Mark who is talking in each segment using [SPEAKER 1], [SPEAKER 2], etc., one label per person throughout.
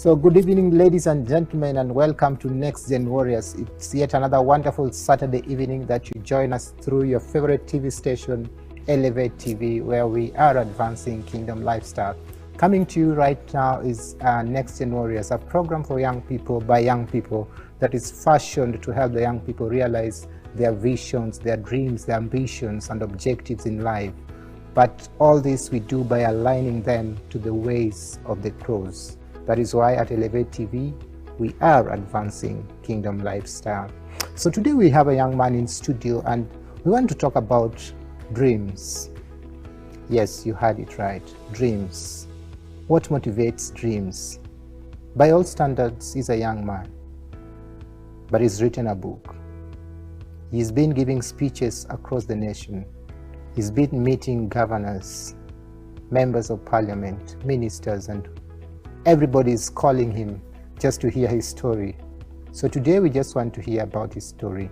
[SPEAKER 1] So good evening, ladies and gentlemen, and welcome to Next Gen Warriors. It's yet another wonderful Saturday evening that you join us through your favorite TV station, Elevate TV, where we are advancing kingdom lifestyle. Coming to you right now is Next Gen Warriors, a program for young people by young people that is fashioned to help the young people realize their visions, their dreams, their ambitions, and objectives in life. But all this we do by aligning them to the ways of the cross. That is why at Elevate TV, we are advancing kingdom lifestyle. So today we have a young man in studio and we want to talk about dreams. Yes, you heard it right, dreams. What motivates dreams? By all standards, he's a young man, but he's written a book. He's been giving speeches across the nation. He's been meeting governors, members of parliament, ministers, and everybody is calling him just to hear his story. So today we just want to hear about his story,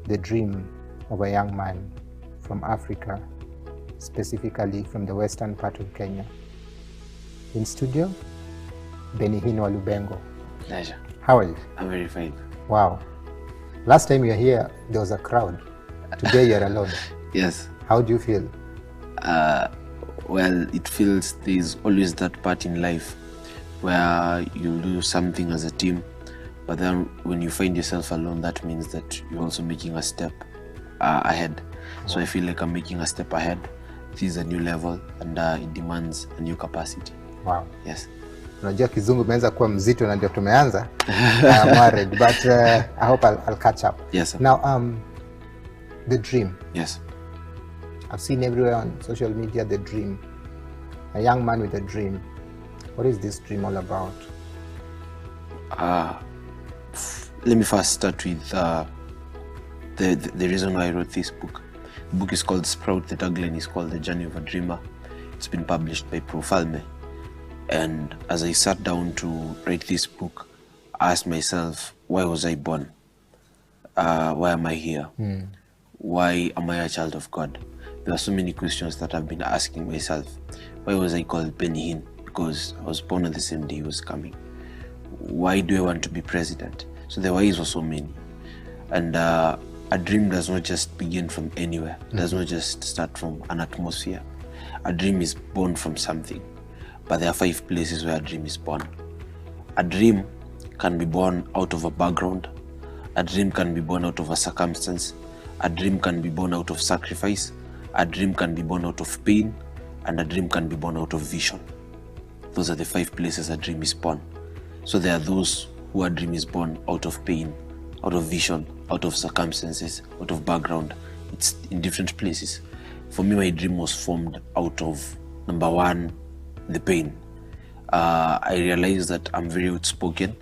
[SPEAKER 1] the dream of a young man from Africa, specifically from the western part of Kenya. In studio, Benihino Walubengo.
[SPEAKER 2] Pleasure.
[SPEAKER 1] How are you?
[SPEAKER 2] I'm very fine.
[SPEAKER 1] Wow. Last time you were here, there was a crowd. Today you're alone.
[SPEAKER 2] Yes.
[SPEAKER 1] How do you feel?
[SPEAKER 2] Well, it feels there's always that part in life where you do something as a team, but then when you find yourself alone, that means that you're also making a step ahead. So I feel like I'm making a step ahead. This is a new level and it demands a new capacity.
[SPEAKER 1] Wow.
[SPEAKER 2] Yes.
[SPEAKER 1] Unajua kizungu imeanza kuwa mzito na ndio tumeanza. I'm worried, but I hope I'll catch up.
[SPEAKER 2] Yes, sir.
[SPEAKER 1] Now, the dream.
[SPEAKER 2] Yes.
[SPEAKER 1] I've seen everywhere on social media the dream. A young man with a dream. What is this dream all about?
[SPEAKER 2] Let me first start with the reason why I wrote this book. The book is called Sprout. The tagline is called The Journey of a Dreamer. It's been published by Profalme. And as I sat down to write this book, I asked myself, why was I born? Why am I here? Why am I a child of God? There are so many questions that I've been asking myself. Why was I called Benihin? Because I was born on the same day he was coming. Why do I want to be president? So the whys were so many. And a dream does not just begin from anywhere. It does not just start from an atmosphere. A dream is born from something. But there are 5 places where a dream is born. A dream can be born out of a background. A dream can be born out of a circumstance. A dream can be born out of sacrifice. A dream can be born out of pain. And a dream can be born out of vision. Those are the 5 places a dream is born. So there are those who a dream is born out of pain, out of vision, out of circumstances, out of background. It's in different places. For me, my dream was formed out of, number 1, the pain. I realized that I'm very outspoken,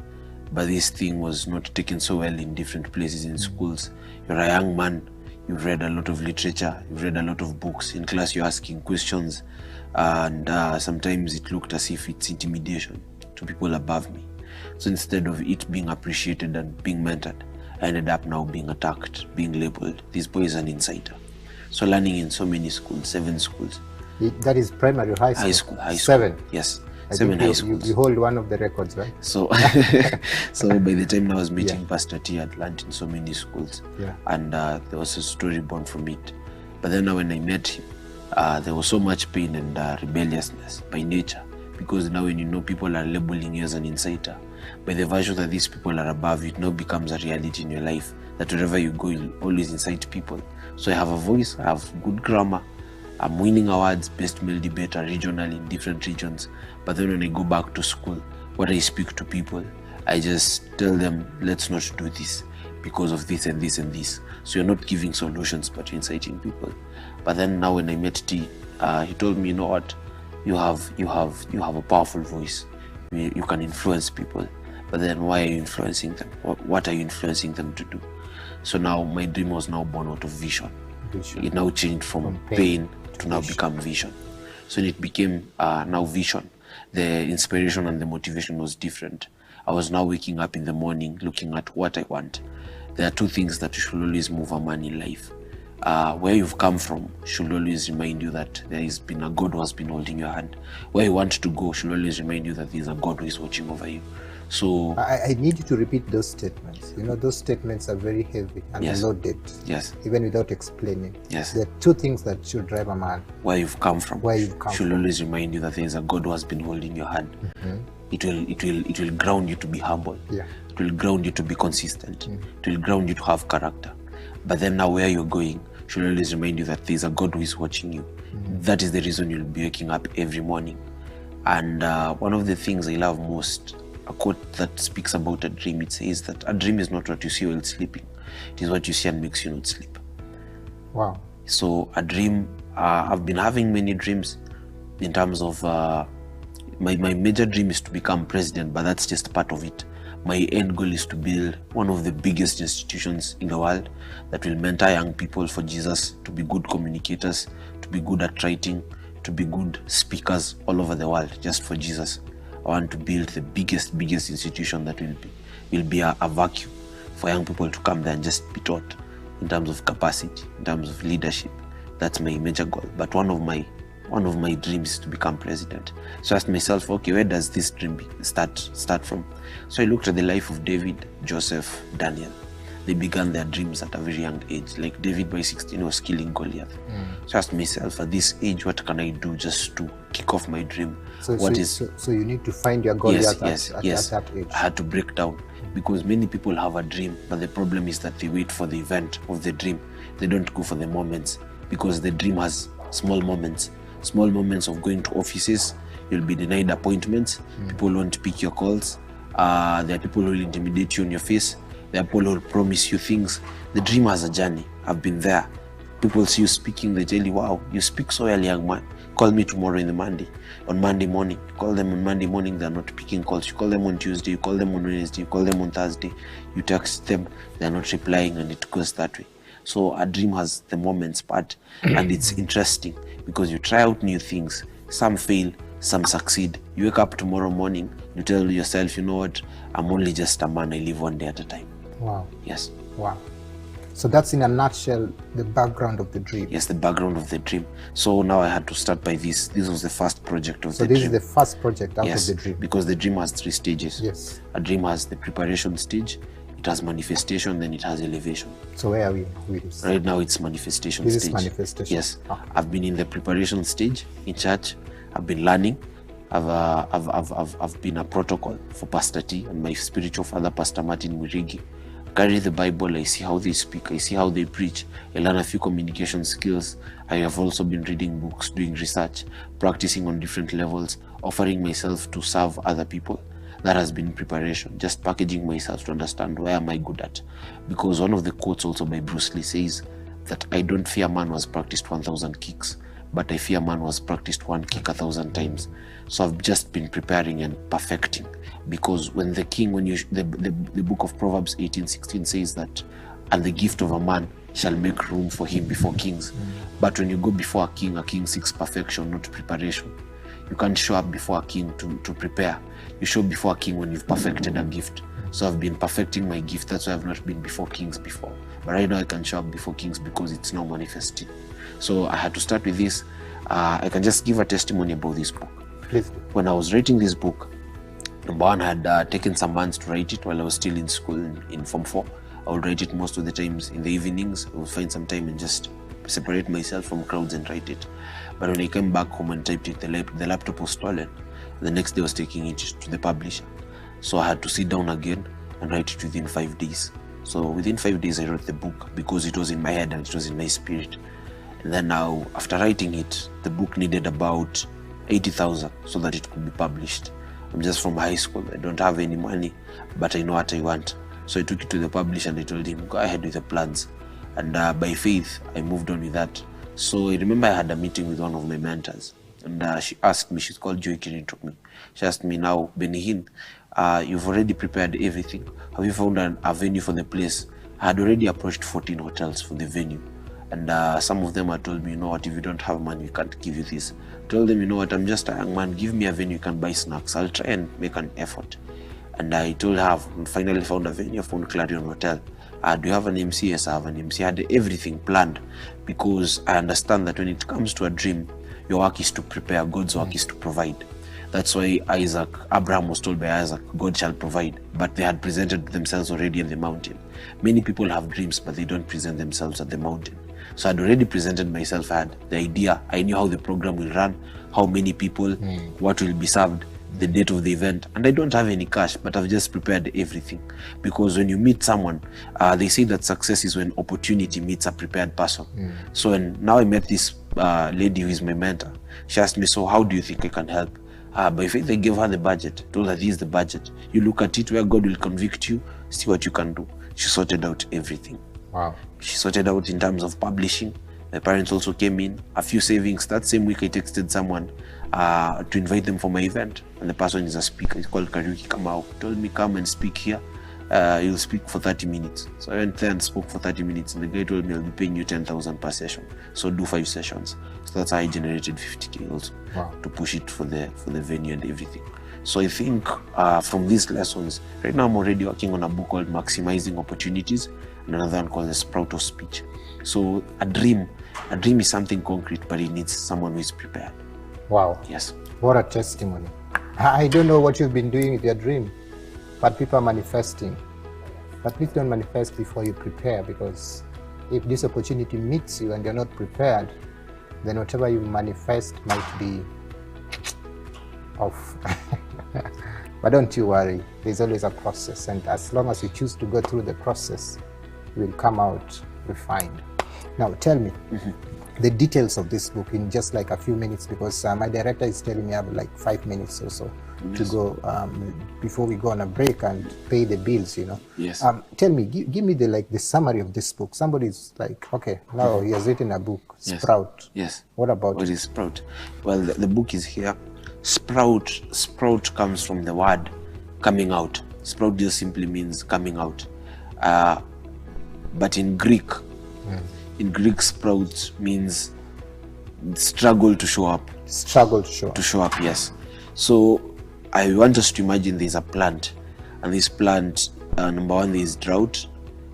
[SPEAKER 2] but this thing was not taken so well in different places in schools. You're a young man, you've read a lot of literature, you've read a lot of books. In class, you're asking questions, and sometimes it looked as if it's intimidation to people above me. So instead of it being appreciated and being mentored, I ended up now being attacked, being labeled. This boy is an insider. So learning in so many schools, 7 schools.
[SPEAKER 1] That is primary or high school?
[SPEAKER 2] High school.
[SPEAKER 1] 7?
[SPEAKER 2] Yes.
[SPEAKER 1] I
[SPEAKER 2] 7
[SPEAKER 1] think
[SPEAKER 2] high schools.
[SPEAKER 1] You hold one of the records, right?
[SPEAKER 2] So so by the time I was meeting Pastor T, I'd learned in so many schools.
[SPEAKER 1] Yeah.
[SPEAKER 2] And there was a story born from it. But then when I met him, there was so much pain and rebelliousness by nature. Because now when you know people are labeling you as an insider, by the virtue that these people are above you, it now becomes a reality in your life. That wherever you go, you'll always incite people. So I have a voice, I have good grammar, I'm winning awards, best male debater regionally in different regions. But then when I go back to school, when I speak to people, I just tell them, let's not do this because of this and this and this. So you're not giving solutions, but you're inciting people. But then now when I met T, he told me, you know what, you have a powerful voice. You can influence people. But then why are you influencing them? What are you influencing them to do? So now my dream was now born out of vision. It now changed from pain to now become vision. So it became now vision. The inspiration and the motivation was different. I was now waking up in the morning looking at what I want. There are 2 things that should always move a man in life. where you've come from should always remind you that there has been a God who has been holding your hand. Where you want to go should always remind you that there is a God who is watching over you. So
[SPEAKER 1] I need you to repeat those statements. Those statements are very heavy and loaded.
[SPEAKER 2] Yes.
[SPEAKER 1] Even without explaining.
[SPEAKER 2] Yes.
[SPEAKER 1] There are two things that should drive a man.
[SPEAKER 2] Where you've come from. Should always remind you that there is a God who has been holding your hand.
[SPEAKER 1] Mm-hmm.
[SPEAKER 2] It will ground you to be humble.
[SPEAKER 1] Yeah.
[SPEAKER 2] It will ground you to be consistent. It will ground you to have character. But then now where you're going should always remind you that there is a God who is watching you. That is the reason you'll be waking up every morning. And one of the things I love most, a quote that speaks about a dream, it says that a dream is not what you see while sleeping. It is what you see and makes you not sleep.
[SPEAKER 1] Wow.
[SPEAKER 2] So a dream, I've been having many dreams in terms of, my major dream is to become president, but that's just part of it. My end goal is to build one of the biggest institutions in the world that will mentor young people for Jesus, to be good communicators, to be good at writing, to be good speakers all over the world, just for Jesus. I want to build the biggest institution that will be a vacuum for young people to come there and just be taught in terms of capacity, in terms of leadership. That's my major goal. But one of my dreams is to become president. So I asked myself, okay, where does this dream start from? So I looked at the life of David, Joseph, Daniel. They began their dreams at a very young age. Like David by 16 was killing Goliath. So I asked myself, at this age, what can I do just to kick off my dream?
[SPEAKER 1] So you need to find your Goliath at that age.
[SPEAKER 2] I had to break down, because many people have a dream, but the problem is that they wait for the event of the dream. They don't go for the moments, because the dream has small moments of going to offices. You'll be denied appointments. People won't pick your calls. There are people who will intimidate you on your face. There are people who will promise you things. The dream has a journey. I've been there. People see you speaking, they tell you, wow, you speak so well, young man. Call me tomorrow on Monday morning. Call them on Monday morning, they're not picking calls. You call them on Tuesday, you call them on Wednesday, you call them on Thursday. You text them, they're not replying, and it goes that way. So a dream has the moments part, and it's interesting because you try out new things. Some fail, some succeed. You wake up tomorrow morning, you tell yourself, you know what, I'm only just a man, I live one day at a time.
[SPEAKER 1] Wow.
[SPEAKER 2] Yes.
[SPEAKER 1] Wow. So that's in a nutshell the background of the dream.
[SPEAKER 2] Yes, the background of the dream. So now I had to start by this. This was the first project of the dream.
[SPEAKER 1] So this is the first project out of the dream.
[SPEAKER 2] Because the dream has 3 stages.
[SPEAKER 1] Yes.
[SPEAKER 2] A dream has the preparation stage, it has manifestation, then it has elevation.
[SPEAKER 1] So where are we with this?
[SPEAKER 2] Right now it's manifestation stage.
[SPEAKER 1] This is manifestation.
[SPEAKER 2] Yes. I've been in the preparation stage in church. I've been learning. I've been a protocol for Pastor T and my spiritual father, Pastor Martin Mwirigi. Carry the Bible, I see how they speak, I see how they preach, I learn a few communication skills. I have also been reading books, doing research, practicing on different levels, offering myself to serve other people. That has been preparation, just packaging myself to understand where am I good at. Because one of the quotes also by Bruce Lee says that I don't fear man who has practiced 1,000 kicks, but I fear man who has practiced 1 kick 1,000 times. So I've just been preparing and perfecting. Because when the king, the book of Proverbs 18:16 says that, and the gift of a man shall make room for him before kings. But when you go before a king seeks perfection, not preparation. You can't show up before a king to prepare. You show before a king when you've perfected a gift. So I've been perfecting my gift. That's why I've not been before kings before. But right now I can show up before kings because it's now manifesting. So I had to start with this. I can just give a testimony about this book.
[SPEAKER 1] Please.
[SPEAKER 2] When I was writing this book, number one, I had taken some months to write it while I was still in school in Form 4. I would write it most of the times in the evenings. I would find some time and just separate myself from crowds and write it. But when I came back home and typed it, the laptop was stolen. The next day I was taking it to the publisher. So I had to sit down again and write it within 5 days. So within 5 days I wrote the book because it was in my head and it was in my spirit. And then now, after writing it, the book needed about 80,000 so that it could be published. I'm just from high school. I don't have any money, but I know what I want. So I took it to the publisher and I told him, go ahead with the plans. And by faith, I moved on with that. So I remember I had a meeting with one of my mentors. And she asked me, she's called Joy Kirin. She asked me, now, Benihin, you've already prepared everything. Have you found a venue for the place? I had already approached 14 hotels for the venue. And some of them had told me, you know what, if you don't have money, we can't give you this. I told them, you know what, I'm just a young man, give me a venue, you can buy snacks. I'll try and make an effort. And I told her, I finally found a venue, I found Clarion Hotel. Do you have an MC? Yes, I have an MC. I had everything planned, because I understand that when it comes to a dream, your work is to prepare, God's work is to provide. That's why Abraham was told by Isaac, God shall provide, but they had presented themselves already in the mountain. Many people have dreams, but they don't present themselves at the mountain. So I'd already presented myself. I had the idea. I knew how the program will run, how many people, what will be served, the date of the event. And I don't have any cash, but I've just prepared everything. Because when you meet someone, they say that success is when opportunity meets a prepared person. So now I met this lady who is my mentor. She asked me, so how do you think I can help? By faith, I gave her the budget, told her this is the budget. You look at it where God will convict you, see what you can do. She sorted out everything.
[SPEAKER 1] Wow.
[SPEAKER 2] She sorted out in terms of publishing. My parents also came in, a few savings. That same week I texted someone to invite them for my event. And the person is a speaker, he's called Kariuki Kamau. He told me, come and speak here. You'll speak for 30 minutes. So I went there and spoke for 30 minutes. And the guy told me, I'll be paying you 10,000 per session. So do 5 sessions. So that's how I generated 50K also.
[SPEAKER 1] Wow.
[SPEAKER 2] To push it for the venue and everything. So I think from these lessons, right now I'm already working on a book called Maximizing Opportunities, and another one called The Sprout of Speech. So a dream is something concrete, but it needs someone who is prepared.
[SPEAKER 1] Wow.
[SPEAKER 2] Yes.
[SPEAKER 1] What a testimony. I don't know what you've been doing with your dream, but people are manifesting. But please don't manifest before you prepare, because if this opportunity meets you and you're not prepared, then whatever you manifest might be off. But don't you worry, there's always a process, and as long as you choose to go through the process, you will come out refined. Now tell me the details of this book in just like a few minutes, because my director is telling me I have like 5 minutes or so to go before we go on a break and pay the bills, you know.
[SPEAKER 2] Yes.
[SPEAKER 1] Tell me, give me the summary of this book. Somebody's like, okay, now he has written a book, Sprout.
[SPEAKER 2] Yes.
[SPEAKER 1] What about
[SPEAKER 2] What is Sprout? Well, the book is here. Sprout comes from the word coming out. Sprout just simply means coming out. But in Greek, sprout means struggle to show up.
[SPEAKER 1] Struggle to show up.
[SPEAKER 2] To show up, yes. So I want us to imagine there's a plant, and this plant, number one, there is drought.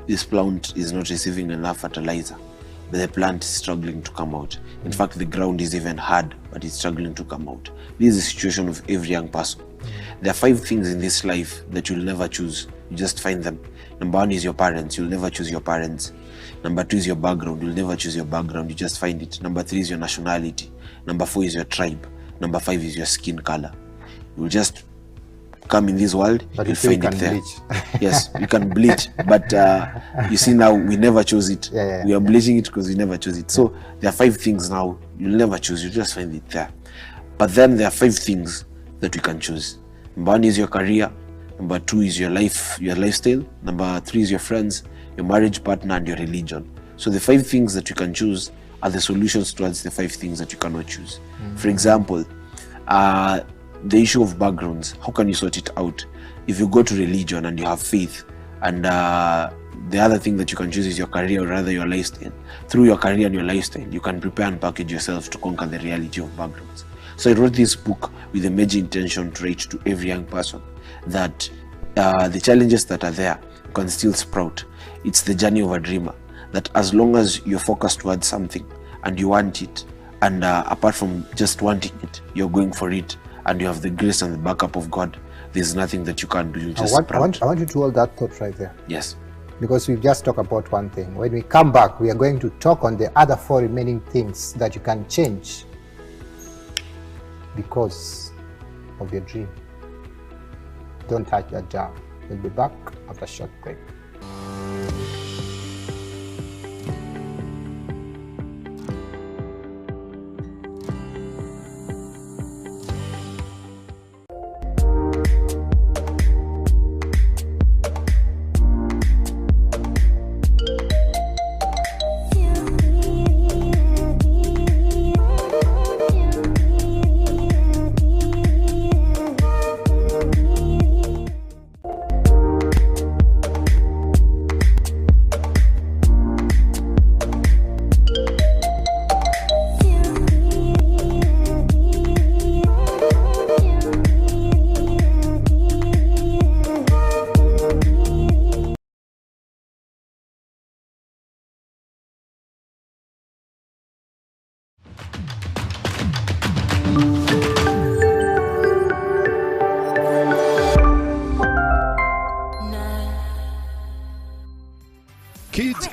[SPEAKER 2] This plant is not receiving enough fertilizer, but the plant is struggling to come out. In fact, the ground is even hard, but it's struggling to come out. This is the situation of every young person. There are 5 things in this life that you'll never choose. You just find them. Number 1 is your parents. You'll never choose your parents. Number 2 is your background. You'll never choose your background. You just find it. Number 3 is your nationality. Number 4 is your tribe. Number 5 is your skin color. You'll just come in this world,
[SPEAKER 1] but
[SPEAKER 2] you'll find it there.
[SPEAKER 1] Bleach.
[SPEAKER 2] Yes, you can bleach, but you see now we never chose it. We are bleaching it because we never chose it. So there are 5 things now you'll never choose. You just find it there. But then there are 5 things that we can choose. Number 1 is your career. Number 2 is your lifestyle. Number 3 is your friends, your marriage partner, and your religion. So the 5 things that you can choose are the solutions towards the 5 things that you cannot choose. For example, the issue of backgrounds, how can you sort it out? If you go to religion and you have faith, and the other thing that you can choose is your career, or rather your lifestyle. Through your career and your lifestyle, you can prepare and package yourself to conquer the reality of backgrounds. So I wrote this book with a major intention to reach to every young person that the challenges that are there can still sprout. It's the journey of a dreamer, that as long as you're focused towards something and you want it, and apart from just wanting it, you're going for it, and you have the grace and the backup of God, there's nothing that you can't do. You just
[SPEAKER 1] I want you to hold that thought right there.
[SPEAKER 2] Yes.
[SPEAKER 1] Because we've just talked about one thing. When we come back, we are going to talk on the other 4 remaining things that you can change because of your dream. Don't touch that jar. We'll be back after a short break.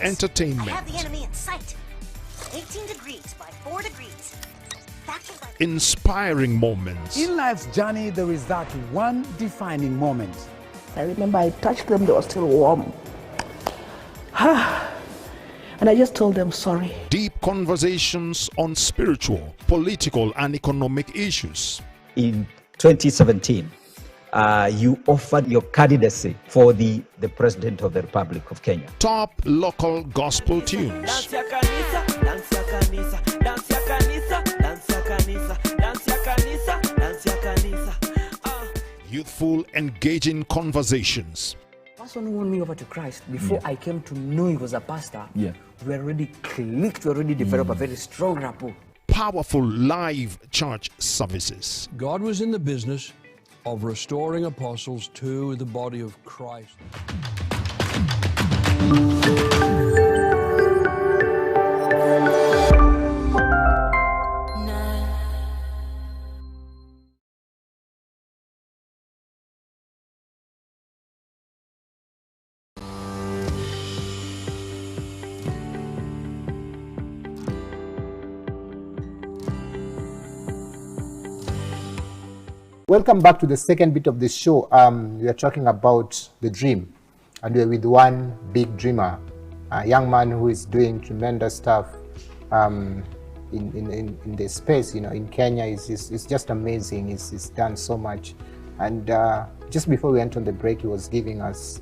[SPEAKER 3] entertainment.
[SPEAKER 4] I have the enemy in sight. 18 degrees by 4 degrees. Factor by
[SPEAKER 3] Inspiring moments.
[SPEAKER 5] In life's journey, there is that one defining moment.
[SPEAKER 6] I remember I touched them, they were still warm. And I just told them sorry.
[SPEAKER 3] Deep conversations on spiritual, political, and economic issues.
[SPEAKER 7] In 2017, you offered your candidacy for the President of the Republic of Kenya.
[SPEAKER 3] Top local gospel tunes. Youthful, engaging conversations.
[SPEAKER 8] The person who won me over to Christ, before I came to know he was a pastor, we already clicked, we already developed a very strong rapport.
[SPEAKER 3] Powerful live church services.
[SPEAKER 9] God was in the business of restoring apostles to the body of Christ.
[SPEAKER 1] Welcome back to the second bit of the show. We are talking about the dream, and we're with one big dreamer, a young man who is doing tremendous stuff in the space. You know, in Kenya, it's just amazing. He's done so much, and just before we went on the break, he was giving us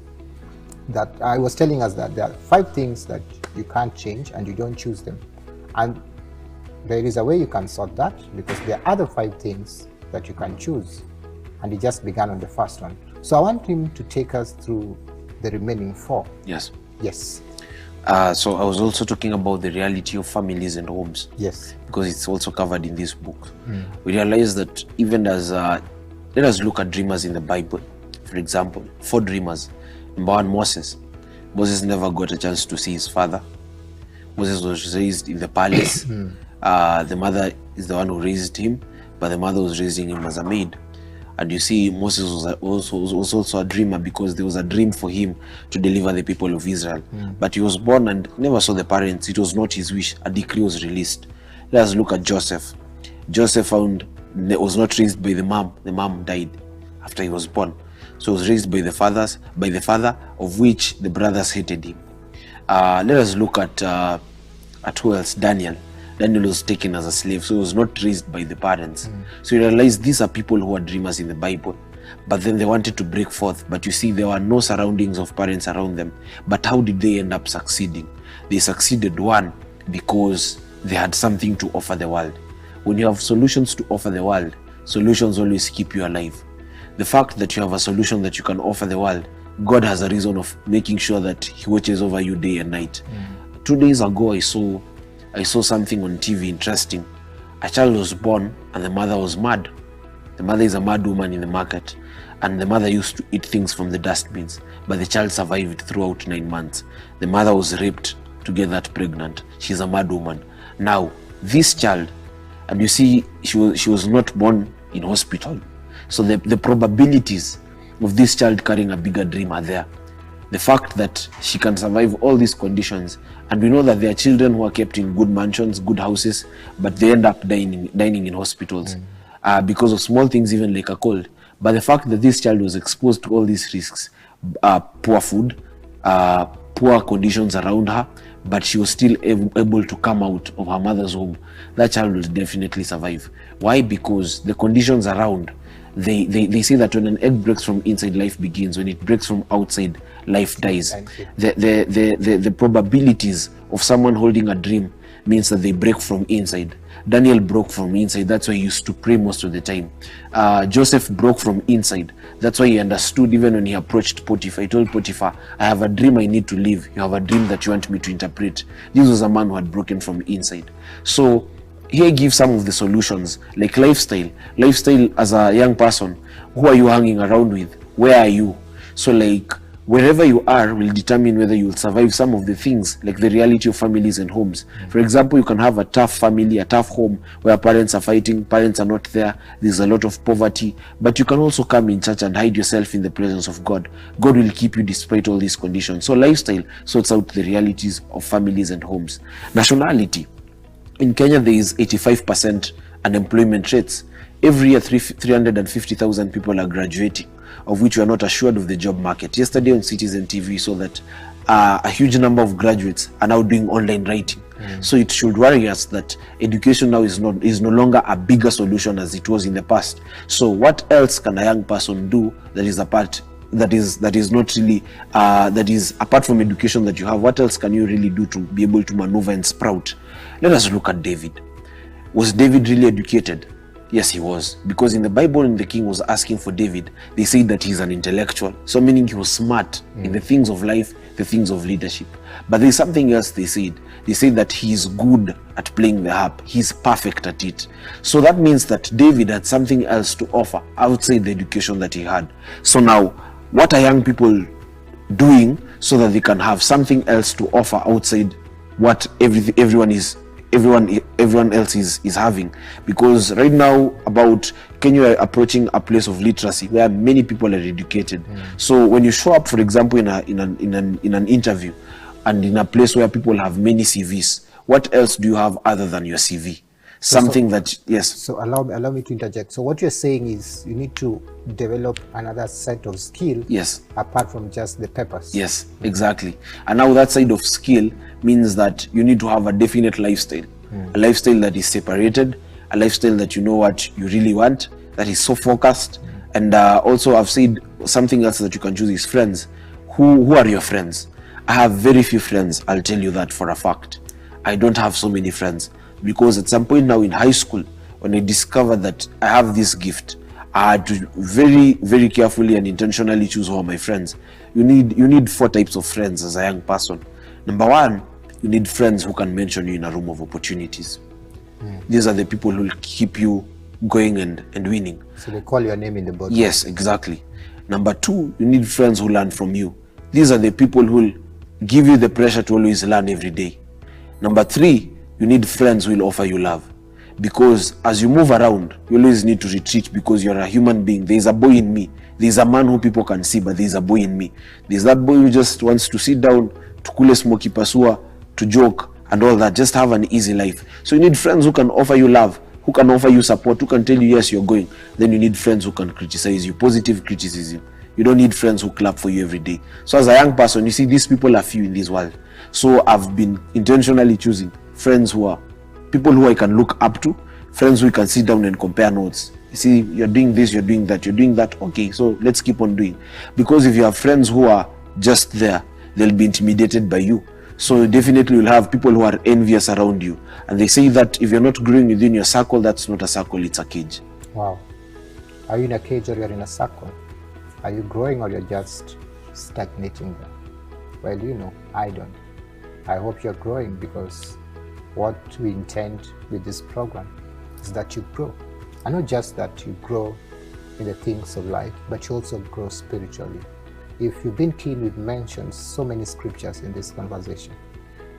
[SPEAKER 1] that. I was telling us that there are 5 things that you can't change, and you don't choose them, and there is a way you can sort that, because there are other 5 things that you can choose, and he just began on the first one. So I want him to take us through the remaining 4.
[SPEAKER 2] Yes.
[SPEAKER 1] Yes.
[SPEAKER 2] So I was also talking about the reality of families and homes.
[SPEAKER 1] Yes.
[SPEAKER 2] Because it's also covered in this book. We realize that even as let us look at dreamers in the Bible. For example, 4 dreamers. Number 1, Moses. Moses never got a chance to see his father. Moses was raised in the palace. The mother is the one who raised him, but the mother was raising him as a maid. And you see, Moses was also a dreamer, because there was a dream for him to deliver the people of Israel. But he was born and never saw the parents. It was not his wish. A decree was released. Let us look at Joseph. Joseph was not raised by the mom. The mom died after he was born. So he was raised by the father, of which the brothers hated him. Let us look at who else? Daniel. Daniel was taken as a slave, so he was not raised by the parents. So you realize these are people who are dreamers in the Bible, but then they wanted to break forth. But you see, there were no surroundings of parents around them. But how did they end up succeeding? They succeeded, 1, because they had something to offer the world. When you have solutions to offer the world, solutions always keep you alive. The fact that you have a solution that you can offer the world, God has a reason of making sure that He watches over you day and night. 2 days ago, I saw something on TV interesting. A child was born and the mother was mad. The mother is a mad woman in the market, and the mother used to eat things from the dustbins, but the child survived throughout 9 months. The mother was raped to get that pregnant. She's a mad woman. Now, this child, and you see, she was not born in hospital. So the probabilities of this child carrying a bigger dream are there. The fact that she can survive all these conditions, and we know that there are children who are kept in good mansions, good houses, but they end up dying in hospitals because of small things, even like a cold. But the fact that this child was exposed to all these risks, poor food, poor conditions around her, but she was still able to come out of her mother's home, that child will definitely survive. Why? Because the conditions around, they say that when an egg breaks from inside, life begins. When it breaks from outside, life dies. The probabilities of someone holding a dream means that they break from inside. Daniel broke from inside. That's why he used to pray most of the time. Joseph broke from inside. That's why he understood even when he approached Potiphar. He told Potiphar, I have a dream I need to live. You have a dream that you want me to interpret. This was a man who had broken from inside. So here I give some of the solutions, like lifestyle. Lifestyle as a young person, who are you hanging around with? Where are you? So like, wherever you are will determine whether you will survive some of the things, like the reality of families and homes. For example, you can have a tough family, a tough home where parents are fighting, parents are not there, there's a lot of poverty, but you can also come in church and hide yourself in the presence of God. God will keep you despite all these conditions. So lifestyle sorts out the realities of families and homes. Nationality. In Kenya, there is 85% unemployment rates. Every year, 350,000 people are graduating, of which we are not assured of the job market. Yesterday on Citizen TV, we saw that a huge number of graduates are now doing online writing. So it should worry us that education now is no longer a bigger solution as it was in the past. So what else can a young person do that is apart from education that you have? What else can you really do to be able to maneuver and sprout? Let us look at David. Was David really educated? Yes, he was. Because in the Bible, when the king was asking for David, they said that he's an intellectual. So meaning he was smart in the things of life, the things of leadership. But there's something else they said. They said that he is good at playing the harp. He's perfect at it. So that means that David had something else to offer outside the education that he had. So now, what are young people doing so that they can have something else to offer outside what everyone else is having? Because right now, about Kenya approaching a place of literacy where many people are educated. So when you show up, for example, in an interview and in a place where people have many CVs, what else do you have other than your CV? Something that, yes.
[SPEAKER 1] So allow me to interject. So what you're saying is you need to develop another set of skill,
[SPEAKER 2] yes,
[SPEAKER 1] apart from just the papers.
[SPEAKER 2] Yes, exactly. And now that side of skill means that you need to have a definite lifestyle, a lifestyle that is separated, a lifestyle that you know what you really want, that is so focused. And also I've said something else that you can choose is friends. Who are your friends? I have very few friends, I'll tell you that for a fact. I don't have so many friends. Because at some point now in high school, when I discovered that I have this gift, I had to very, very carefully and intentionally choose who are my friends. You need 4 types of friends as a young person. Number 1, you need friends who can mention you in a room of opportunities. These are the people who will keep you going and winning.
[SPEAKER 1] So they call your name in the board.
[SPEAKER 2] Yes, exactly. Number 2, you need friends who learn from you. These are the people who will give you the pressure to always learn every day. Number 3, you need friends who will offer you love. Because as you move around, you always need to retreat because you're a human being. There's a boy in me. There's a man who people can see, but there's a boy in me. There's that boy who just wants to sit down, to kule smoky pasua, to joke and all that. Just have an easy life. So you need friends who can offer you love, who can offer you support, who can tell you, yes, you're going. Then you need friends who can criticize you, positive criticism. You don't need friends who clap for you every day. So as a young person, you see, these people are few in this world. So I've been intentionally choosing friends who are people who I can look up to, friends who can sit down and compare notes. You see, you're doing this, you're doing that, you're doing that. Okay, so let's keep on doing. Because if you have friends who are just there, they'll be intimidated by you. So definitely you'll have people who are envious around you. And they say that if you're not growing within your circle, that's not a circle, it's a cage.
[SPEAKER 1] Wow. Are you in a cage or you're in a circle? Are you growing or you're just stagnating there? Well, you know, I don't. I hope you're growing, because what we intend with this program is that you grow. And not just that you grow in the things of life, but you also grow spiritually. If you've been keen, we've mentioned so many scriptures in this conversation.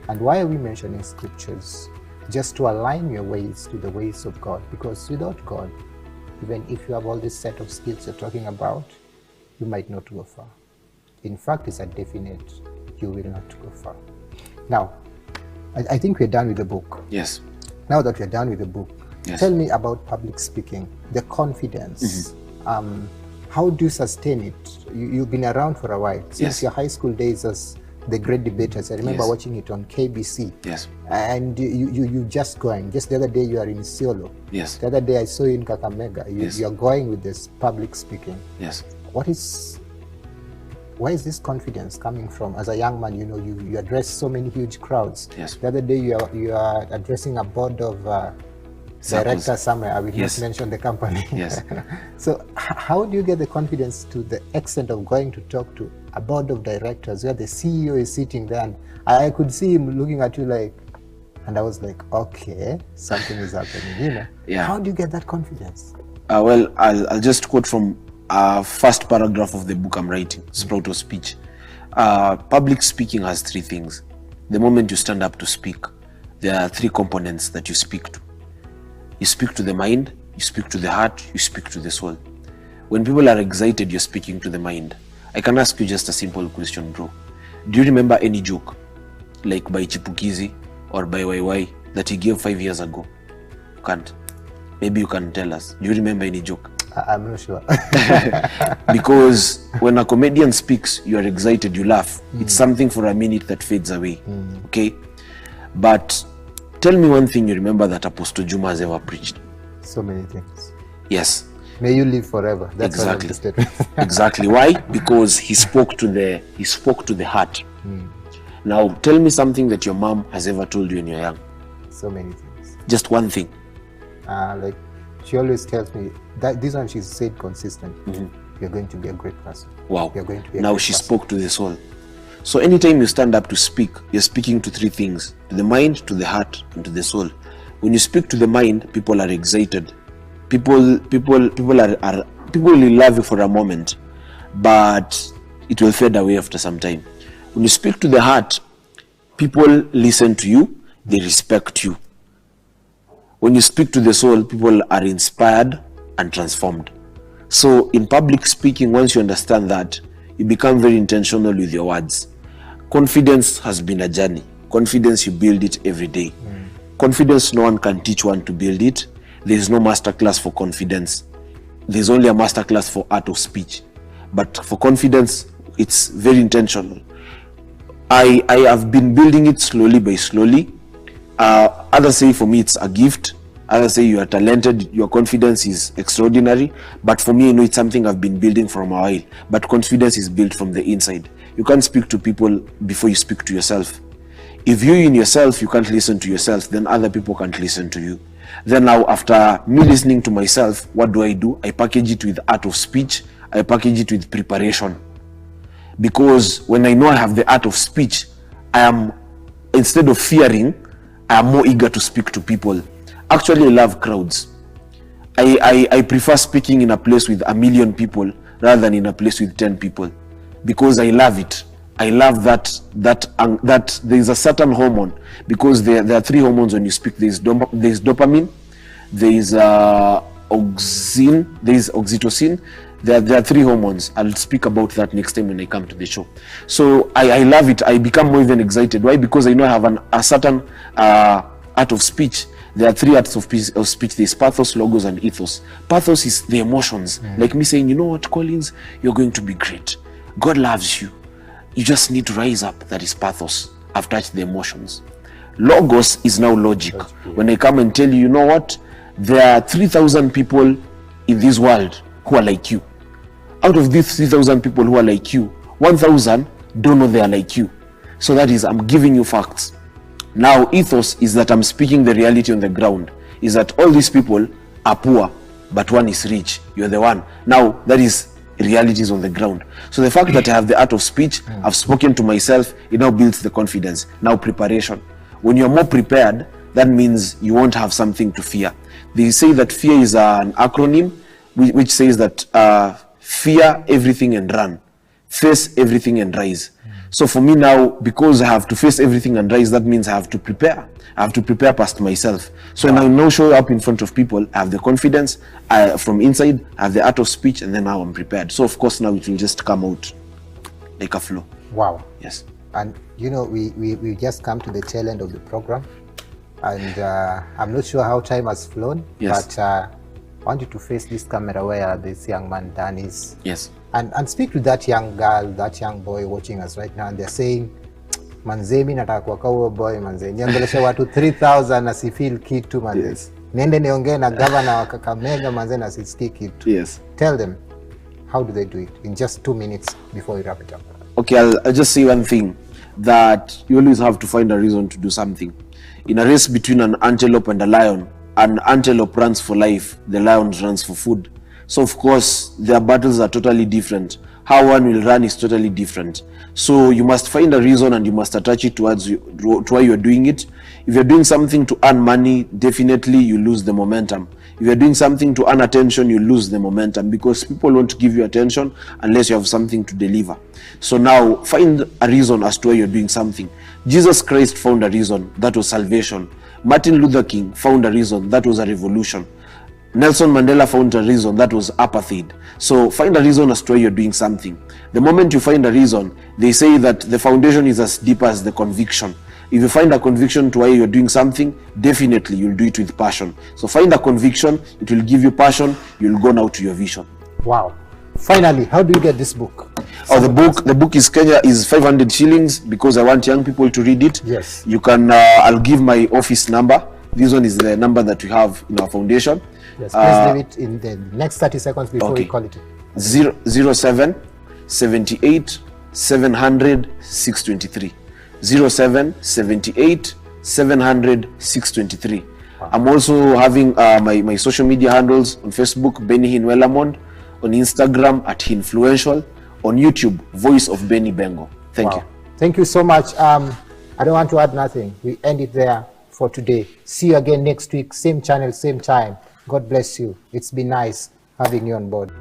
[SPEAKER 1] And why are we mentioning scriptures? Just to align your ways to the ways of God. Because without God, even if you have all this set of skills you're talking about, you might not go far. In fact, it's a definite, you will not go far. Now, I think we're done with the book.
[SPEAKER 2] Yes.
[SPEAKER 1] Now that we're done with the book,
[SPEAKER 2] yes,
[SPEAKER 1] tell me about public speaking, the confidence. How do you sustain it? You've been around for a while, since your high school days as the great debaters. I remember watching it on KBC.
[SPEAKER 2] Yes.
[SPEAKER 1] And you just going. Just the other day you are in Isiolo.
[SPEAKER 2] Yes.
[SPEAKER 1] The other day I saw you in Kakamega. You're going with this public speaking.
[SPEAKER 2] Yes.
[SPEAKER 1] Where is this confidence coming from? As a young man, you know, you address so many huge crowds.
[SPEAKER 2] Yes.
[SPEAKER 1] The other day you are addressing a board of directors somewhere. I will not mention the company.
[SPEAKER 2] Yes.
[SPEAKER 1] So how do you get the confidence to the extent of going to talk to a board of directors where the CEO is sitting there, and I could see him looking at you like, and I was like, okay, something is happening, you know.
[SPEAKER 2] Yeah.
[SPEAKER 1] How do you get that confidence?
[SPEAKER 2] Well, I'll just quote from first paragraph of the book I'm writing, Sprout of Speech. Public speaking has three things. The moment you stand up to speak, there are three components that you speak to. You speak to the mind, you speak to the heart, you speak to the soul. When people are excited, you're speaking to the mind. I can ask you just a simple question, bro. Do you remember any joke, like by Chipukizi or by YY, that he gave 5 years ago? You can't. Maybe you can tell us. Do you remember any joke?
[SPEAKER 1] I'm not sure.
[SPEAKER 2] Because when a comedian speaks, you are excited, you laugh. It's something for a minute that fades away. Okay? But tell me one thing you remember that Apostle Juma has ever preached.
[SPEAKER 1] So many things.
[SPEAKER 2] Yes.
[SPEAKER 1] May you live forever. That's
[SPEAKER 2] exactly.
[SPEAKER 1] One of the statements.
[SPEAKER 2] Exactly. Why? Because he spoke to the heart. Now tell me something that your mom has ever told you when you're young.
[SPEAKER 1] So many things.
[SPEAKER 2] Just one thing.
[SPEAKER 1] Like she always tells me that this one she's said consistently. You're going to be a great person.
[SPEAKER 2] Wow.
[SPEAKER 1] You're going to be a
[SPEAKER 2] now
[SPEAKER 1] great
[SPEAKER 2] she
[SPEAKER 1] person.
[SPEAKER 2] spoke to the soul. So anytime you stand up to speak, you're speaking to three things: to the mind, to the heart, and to the soul. When you speak to the mind, people are excited. People will love you for a moment, but it will fade away after some time. When you speak to the heart, people listen to you, they respect you. When you speak to the soul, people are inspired and transformed. So in public speaking, once you understand that, you become very intentional with your words. Confidence has been a journey. Confidence, you build it every day. Confidence, no one can teach one to build it. There is no masterclass for confidence. There's only a masterclass for art of speech. But for confidence, it's very intentional. I have been building it slowly by slowly. Others say for me it's a gift. Others say you are talented, your confidence is extraordinary. But for me, I know it's something I've been building from a while. But confidence is built from the inside. You can't speak to people before you speak to yourself. If you in yourself, you can't listen to yourself, then other people can't listen to you. Then now, after me listening to myself, what do? I package it with art of speech. I package it with preparation. Because when I know I have the art of speech, I am, instead of fearing, I am more eager to speak to people. Actually, I love crowds. I prefer speaking in a place with 1 million people rather than in a place with 10 people. Because I love it. I love that there is a certain hormone, because there are 3 hormones when you speak. There is dopamine, there is oxytocin. There are 3 hormones. I'll speak about that next time when I come to the show. So I love it. I become more even excited. Why? Because I know I have a certain art of speech. There are 3 arts of speech. There's pathos, logos, and ethos. Pathos is the emotions. Like me saying, you know what, Collins, you're going to be great. God loves you. You just need to rise up. That is pathos. I've touched the emotions. Logos is now logic. When I come and tell you, you know what? There are 3,000 people in this world who are like you. Out of these 3,000 people who are like you, 1,000 don't know they are like you. So that is, I'm giving you facts. Now, ethos is that I'm speaking the reality on the ground. Is that all these people are poor, but one is rich. You're the one. Now, that is realities on the ground. So the fact that I have the art of speech, I've spoken to myself, it now builds the confidence. Now preparation. When you're more prepared, that means you won't have something to fear. They say that fear is an acronym which says that fear everything and run, face everything and rise. So for me now, because I have to face everything and rise, that means I have to prepare. I have to prepare past myself. So when I now show up in front of people, I have the confidence from inside, I have the art of speech, and then now I'm prepared. So of course now it will just come out like a flow.
[SPEAKER 1] Wow.
[SPEAKER 2] Yes.
[SPEAKER 1] And you know, we just come to the tail end of the program, and I'm not sure how time has flown.
[SPEAKER 2] Yes.
[SPEAKER 1] But I want you to face this camera where this young man Dan is.
[SPEAKER 2] Yes.
[SPEAKER 1] And speak to that young girl, that young boy watching us right now, and they're saying, manze mimi nataka kuwa huo boy manze, niongeleshe watu 3,000 asifeel kitu manze.
[SPEAKER 2] Yes.
[SPEAKER 1] Niende niongee na governor wa Kakamega manze na sisikii kitu.
[SPEAKER 2] Yes.
[SPEAKER 1] Tell them, how do they do it in just 2 minutes before we wrap it up?
[SPEAKER 2] Okay, I'll just say one thing, that you always have to find a reason to do something. In a race between an antelope and a lion, an antelope runs for life, the lion runs for food. So of course, their battles are totally different. how one will run is totally different. So you must find a reason and you must attach it towards to why you're doing it. If you're doing something to earn money, definitely you lose the momentum. If you're doing something to earn attention, you lose the momentum, because people won't give you attention unless you have something to deliver. So now find a reason as to why you're doing something. Jesus Christ found a reason, that was salvation. Martin Luther King found a reason, that was a revolution. Nelson Mandela found a reason, that was apartheid. So find a reason as to why you're doing something. The moment you find a reason, they say that the foundation is as deep as the conviction. If you find a conviction to why you're doing something, definitely you'll do it with passion. So find a conviction, it will give you passion, you'll go now to your vision.
[SPEAKER 1] Wow. Finally, how do you get this book?
[SPEAKER 2] Oh, the book is Kenya is 500 shillings because I want young people to read it.
[SPEAKER 1] Yes.
[SPEAKER 2] You can, I'll give my office number. This one is the number that we have in our foundation.
[SPEAKER 1] Yes, please leave it in the next 30 seconds before we call it.
[SPEAKER 2] 07 78 700 623. 07 78 700 623. Wow. I'm also having my social media handles on Facebook, Benny Hinwelamond, on Instagram at Influential, on YouTube, Voice of Benny Bengo. Thank you.
[SPEAKER 1] Thank you so much. I don't want to add nothing. We end it there for today. See you again next week, same channel, same time. God bless you. It's been nice having you on board.